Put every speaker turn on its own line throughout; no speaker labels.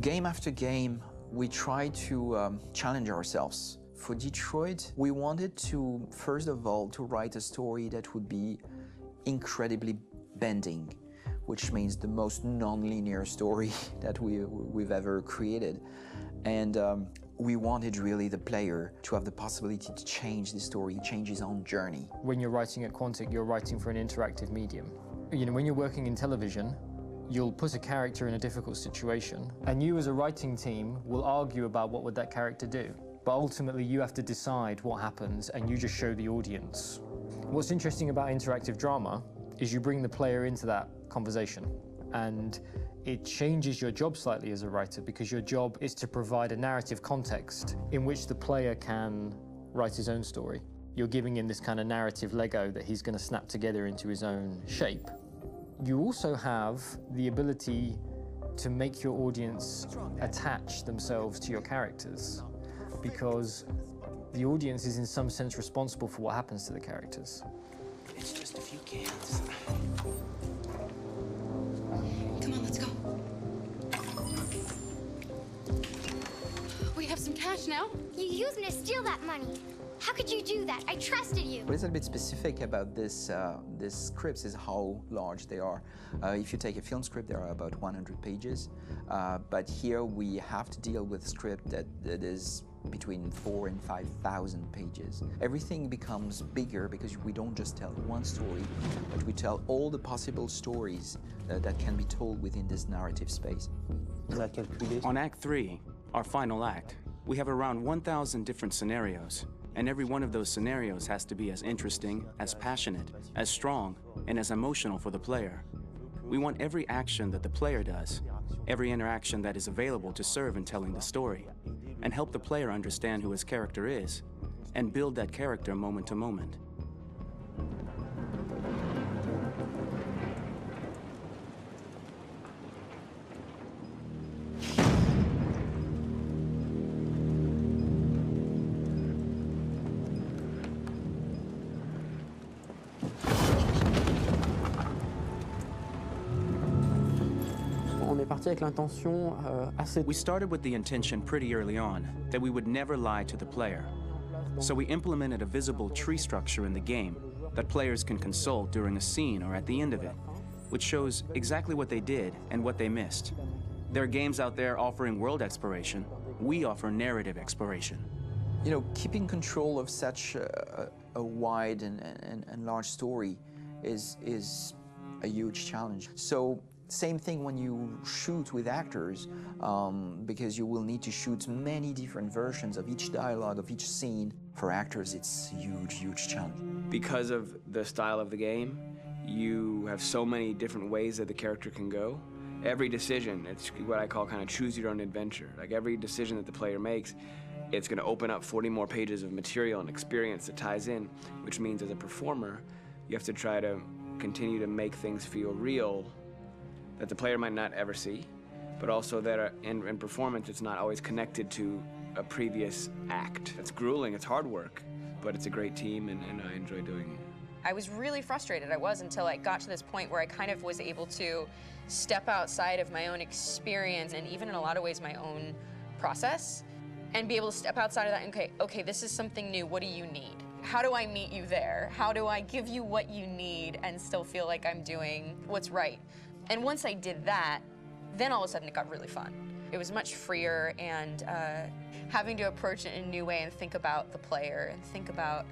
Game after game, we try to challenge ourselves. For Detroit, we wanted to, first of all, to write a story that would be incredibly bending, which means the most non-linear story that we've ever created. And we wanted really the player to have the possibility to change the story, change his own journey.
When you're writing at Quantic, you're writing for an interactive medium. You know, when you're working in television, you'll put a character in a difficult situation, and you as a writing team will argue about what would that character do. But ultimately, you have to decide what happens, and you just show the audience. What's interesting about interactive drama is you bring the player into that conversation, and it changes your job slightly as a writer, because your job is to provide a narrative context in which the player can write his own story. You're giving him this kind of narrative Lego that he's going to snap together into his own shape. You also have the ability to make your audience attach themselves to your characters, because the audience is in some sense responsible for what happens to the characters.
It's just a few cans.
Come on, let's go. We have some cash now.
You used me to steal that money. How could you do that? I trusted you.
What is a bit specific about these scripts is how large they are. If you take a film script, there are about 100 pages. But here we have to deal with a script that is between 4,000 and 5,000 pages. Everything becomes bigger because we don't just tell one story, but we tell all the possible stories that can be told within this narrative space.
On Act 3, our final act, we have around 1,000 different scenarios. And every one of those scenarios has to be as interesting, as passionate, as strong, and as emotional for the player. We want every action that the player does, every interaction that is available to serve in telling the story, and help the player understand who his character is, and build that character moment to moment. We started with the intention pretty early on that we would never lie to the player. So we implemented a visible tree structure in the game that players can consult during a scene or at the end of it, which shows exactly what they did and what they missed. There are games out there offering world exploration. We offer narrative exploration.
You know, keeping control of such a wide and large story is a huge challenge. So, same thing when you shoot with actors, because you will need to shoot many different versions of each dialogue, of each scene. For actors, it's a huge, huge challenge.
Because of the style of the game, you have so many different ways that the character can go. Every decision, it's what I call kind of choose your own adventure. Like every decision that the player makes, it's going to open up 40 more pages of material and experience that ties in, which means as a performer, you have to try to continue to make things feel real that the player might not ever see, but also that in performance, it's not always connected to a previous act. It's grueling, it's hard work, but it's a great team, and I enjoy doing it.
I was really frustrated. I was until I got to this point where I kind of was able to step outside of my own experience and even in a lot of ways my own process and be able to step outside of that and okay, this is something new. What do you need? How do I meet you there? How do I give you what you need and still feel like I'm doing what's right? And once I did that, then all of a sudden it got really fun. It was much freer, and having to approach it in a new way and think about the player and think about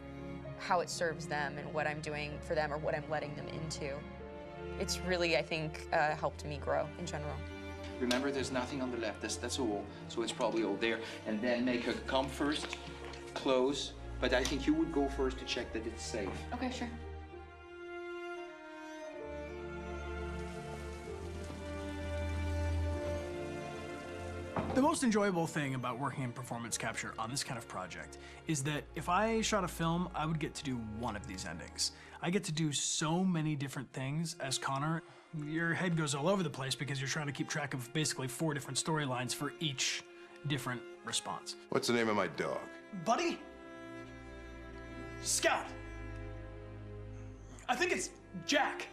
how it serves them and what I'm doing for them or what I'm letting them into. It's really, I think, helped me grow in general.
Remember, there's nothing on the left. That's all. So it's probably all there. And then make her come first, close. But I think you would go first to check that it's safe.
Okay, sure.
The most enjoyable thing about working in performance capture on this kind of project is that if I shot a film, I would get to do one of these endings. I get to do so many different things as Connor. Your head goes all over the place because you're trying to keep track of basically 4 different storylines for each different response.
What's the name of my dog?
Buddy? Scout. I think it's Jack.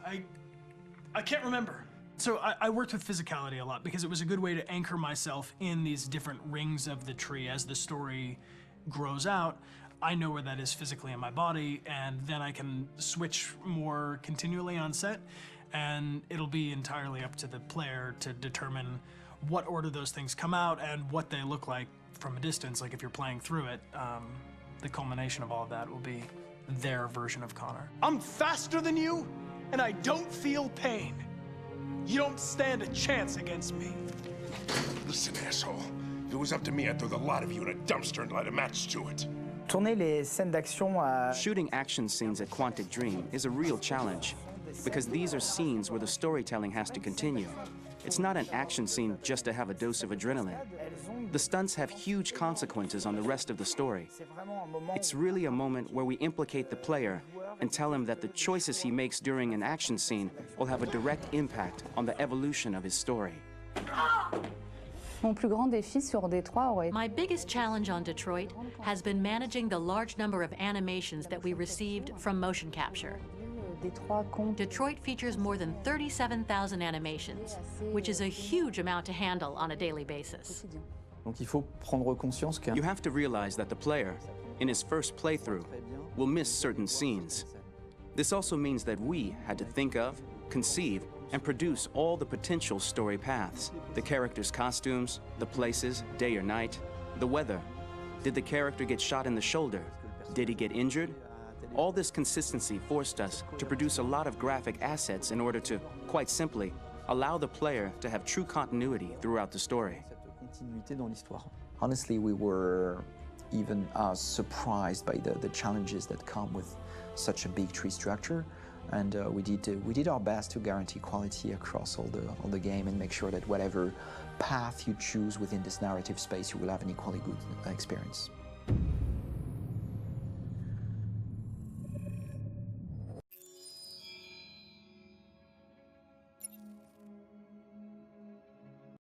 I can't remember. So I worked with physicality a lot because it was a good way to anchor myself in these different rings of the tree. As the story grows out, I know where that is physically in my body, and then I can switch more continually on set, and it'll be entirely up to the player to determine what order those things come out and what they look like from a distance. Like if you're playing through it, the culmination of all of that will be their version of Connor. I'm faster than you, and I don't feel pain. You don't stand a chance against me.
Listen, asshole. If it was up to me, I'd throw the lot of you in a dumpster and light a match to it.
Tourner les scènes d'action à...
Shooting action scenes at Quantic Dream is a real challenge, because these are scenes where the storytelling has to continue. It's not an action scene just to have a dose of adrenaline. The stunts have huge consequences on the rest of the story. It's really a moment where we implicate the player and tell him that the choices he makes during an action scene will have a direct impact on the evolution of his story.
Mon plus grand défi sur Détroit aurait...
My biggest challenge on Detroit has been managing the large number of animations that we received from motion capture. Detroit features more than 37,000 animations, which is a huge amount to handle on a daily basis.
You have to realize that the player, in his first playthrough, will miss certain scenes. This also means that we had to think of, conceive, and produce all the potential story paths. The characters' costumes, the places, day or night, the weather. Did the character get shot in the shoulder? Did he get injured? All this consistency forced us to produce a lot of graphic assets in order to, quite simply, allow the player to have true continuity throughout the story.
Honestly, we were even surprised by the challenges that come with such a big tree structure, and we did our best to guarantee quality across all the game and make sure that whatever path you choose within this narrative space, you will have an equally good experience.